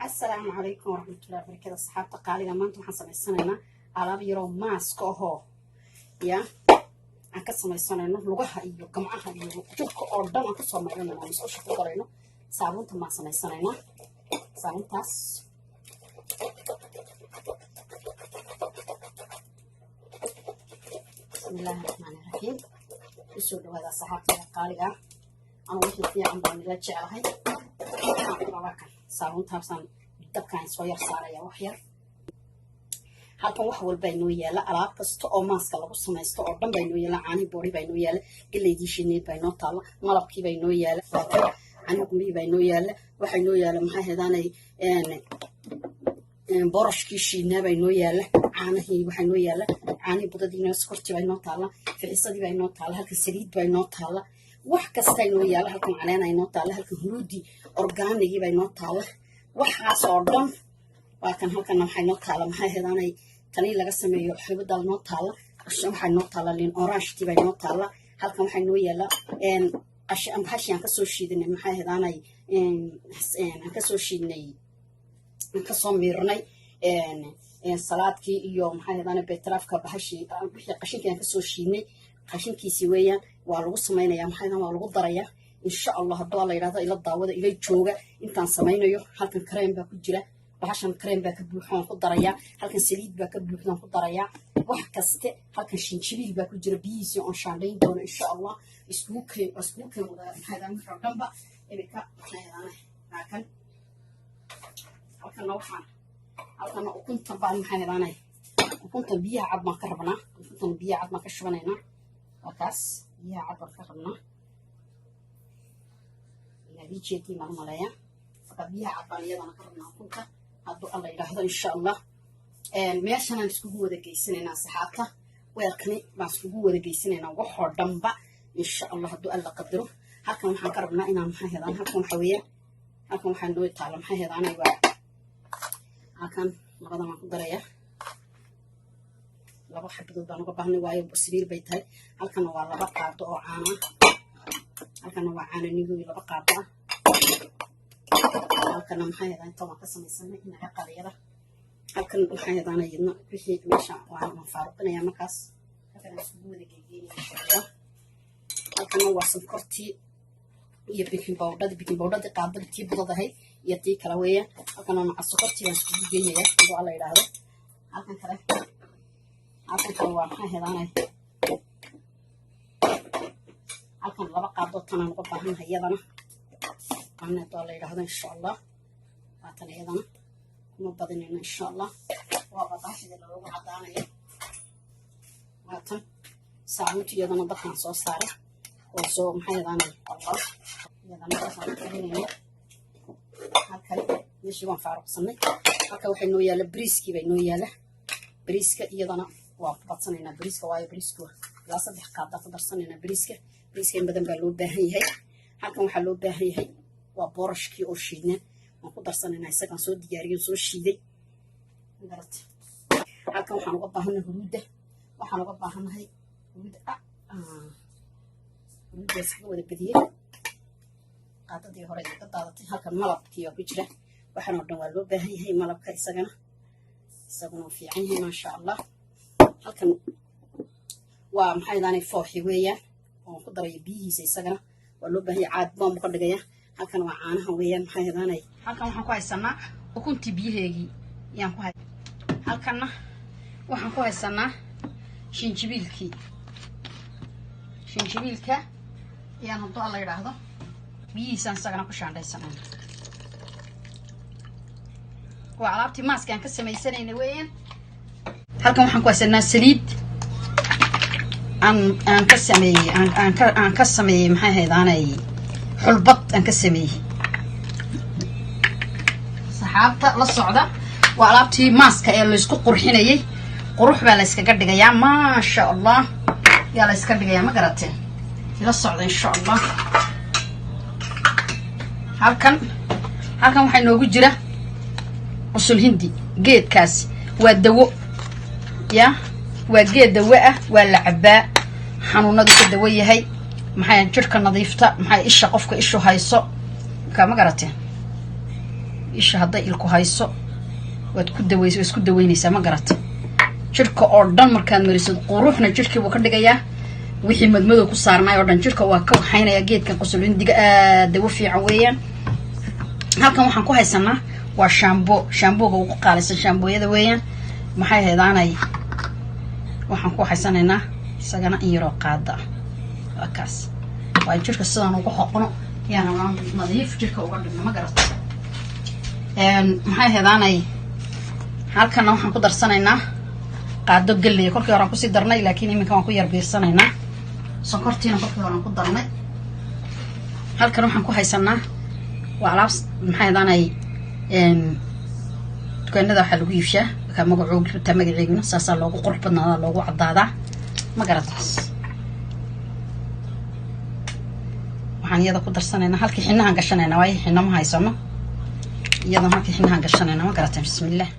السلام عليكم ورحمة الله وبركاته. أصحاب تقاليد ما أنتم حسنا السنة على بيرو ماسك أهو يا أكسر السنة إنه لغها إيو جمعها إيو جوك أردن أكسر مرينا ما مسوش تقولينه سابون تما سنة السنة سابون تاس بسم الله الرحمن الرحيم. بسم هذا صحاب تقاليد أنا وحي فيها عم بعمل لك شيء هاي سابون تابسان dabkaan soo yar saaraya wax yar halkan wax walba inoo yaala alaab kasta oo maaska lagu sameesto oo dhan bay inoo yaala caani boori bay inoo yaala galeedii shineed bay inoo taala malabkii bay inoo yaala caani qumbi bay inoo yaala waxa inoo yaala maxay heedanay boroshkii shiinaa bay inoo yaala caanahii waxa inoo yaala caani budadii inoo skorti bay inoo taala filisadii bay inoo taala halkan saliid bay inoo taala wax kasta inoo yaala halkan caleena inoo taala halkan huruudi organigii bay inoo taala waxaas oo dhan waa kan halkan waxay noo taala maxay heedanay tani laga sameeyo xibada noo taala waxay noo taala liin orange bay noo taala halkan waxay noo yaala qashan bahashan ka soo shiidanay maxay heedanay ka soo shiidnay ka soo miirnay salaadkii iyo maxay heedanay beetrafka bahashi wixii qashinkan ka soo shiidnay qashinkiisi weeyaan waa lagu sameeynaa maxay heedan waa lagu darayaa إن شاء الله هذا يرادا إلى الضوء إلى الجوجة أنت سمينا يو هالكن كريم بكجرة وعشان كريم بكبوحان خضريا هالكن سليد بكبوحان خضريا وحكست هالكن شنشبيل بكجرة بيزي عن شهرين دون إن شاء الله اسموك وده هذا مفرد جنبه إبكا هالكن نوحان هالكن وكنت طبعا هذا وكنت بيها عظم كربنا وكنت بيها عظم كشبنا وكاس بيها عظم كربنا بيجيتي مرمليا فقبيها عبالية أنا كرنا كنت هادو الله يرحمه إن شاء الله ماشان نسكوه وده جيسنا صحابته ويركني نسكوه وده جيسنا وحر دمبا إن شاء الله هادو الله قدره هكذا محن كربنا إنا محن هذا هكذا محوية هكذا محن دوي تعلم محن هذا أنا يبغى هكذا نقدر ما قدرية لا بحب دودا نقبهني واي بسبيل بيتها هكذا نوالله بقى دو عانا halkan waa caananigu laba qaada halkan maxay heedan inta waan ka sameeyay inaga qaliyada halkan maxay heedan ayadna wixii meesha waa ma faaruqinaya markaas halkan isku wada geeyay halkan waa sonkortii iyo baking powder qaabada tii budadahay iyo tii kala weeyaan halkan waa sonkortii aan isku geeyay oo la yiraahdo halkan kale waa maxay heedan halkan laba qaado tan aan uga baahanahay iyadana ana doole yiraahdo insha Allah waatan iyadana kuma badinayna insha Allah waa badaashida loogu cadaanayo waatan saabuunti iyadana dadkan soo saaray oo soo maxay yadana Allah iyadana waxaan karinayna halkan meeshii waan faaruqsanay halka waxay noo yaala briiski bay noo yaala briiska iyadana waa badsanayna briiska waayo briisku la saddex qaado ku darsanayna briiska إن بدن بالوباهي هاي هالكم وحلوباهي هاي وبورشكي أو شيدنا ونقدر صنع نايسا كان صوت دياري وصوت شيدي قدرت هالكم وحنوقبهن هرودة وحنوقبهن هاي هرودة هرودة سحبوا وده بديه قاعدة دي هراء قطعة هالكم ملاب كيو بيجرة وحنوقبهن والوباهي هاي ملاب كاي سجنا في عينه ما شاء الله هالكم ومحيداني فوحي ويا وقدر يبيه سيسجنا ولو به عاد بام قدر جيا هكذا وعانها ويا محيراني هكذا وحنقول السنة وكنت بيه يعني كوي هكذا وحنقول السنة شنجبيلك يعني نضو الله يرحمه بيه سنسجنا كشان ده السنة وعرفتي ماسك يعني كسر ميسرين وين هكذا وحنقول السنة سليد أن كسمي محي هيداني حلبط أن كسمي صحابته للصعدة وعلابتي ماسكة اللي يسكو قرحيني قروح بقى ليسكا قد يا ما شاء الله يا ليسكا قد يا ما قرأتين للصعدة إن شاء الله هالكن وحي نوغو جرة أصول هندي جيد كاس والدواء يا وجيد دواء ولا عباء حنونادو كدوايه هي maxay jirka nadiifta maxay isha qofka ishu hayso kama garatay isha hadday ilku hayso waad ku daweyso isku daweynaysaa ma garatay jirka oo dhan markaad marisid quruxna jirkii buu ka dhigayaa wixii madmadow ku saarnay oo dhan jirka waa ka waxaynaya geedkan qosol hindiga aad dawo fiican weeyaan halkan waxaan ku haysanaa waa shaambooga ugu qaalisan shaambooyada weeyaan maxay heedaanay waxaan ku haysanaynaa isagana in yaroo qaada waa kaas waa jirka sidaan ugu xoqno yaana nadiif jirka uga dhigno ma garato maxay heedaanay halkana waxaan ku darsanaynaa qaado galley kolkii hore aan kusii darnay laakiin iminka waan ku yar biirsanaynaa sonkortiina kolkii hore aan ku darnay halkan waxaan ku haysanaa waa alaab maxay heedaanay dukaanada waxaa lagu iibshaa markaa magaceeguna saasaa loogu qurux badnaadaa loogu caddaadaa ma garataas waxaan iyada ku darsanaynaa halkii xinahan gashanaynaa waayo xina ma haysano iyadan halkii xinahan gashanaynaa ma garataan bismillaah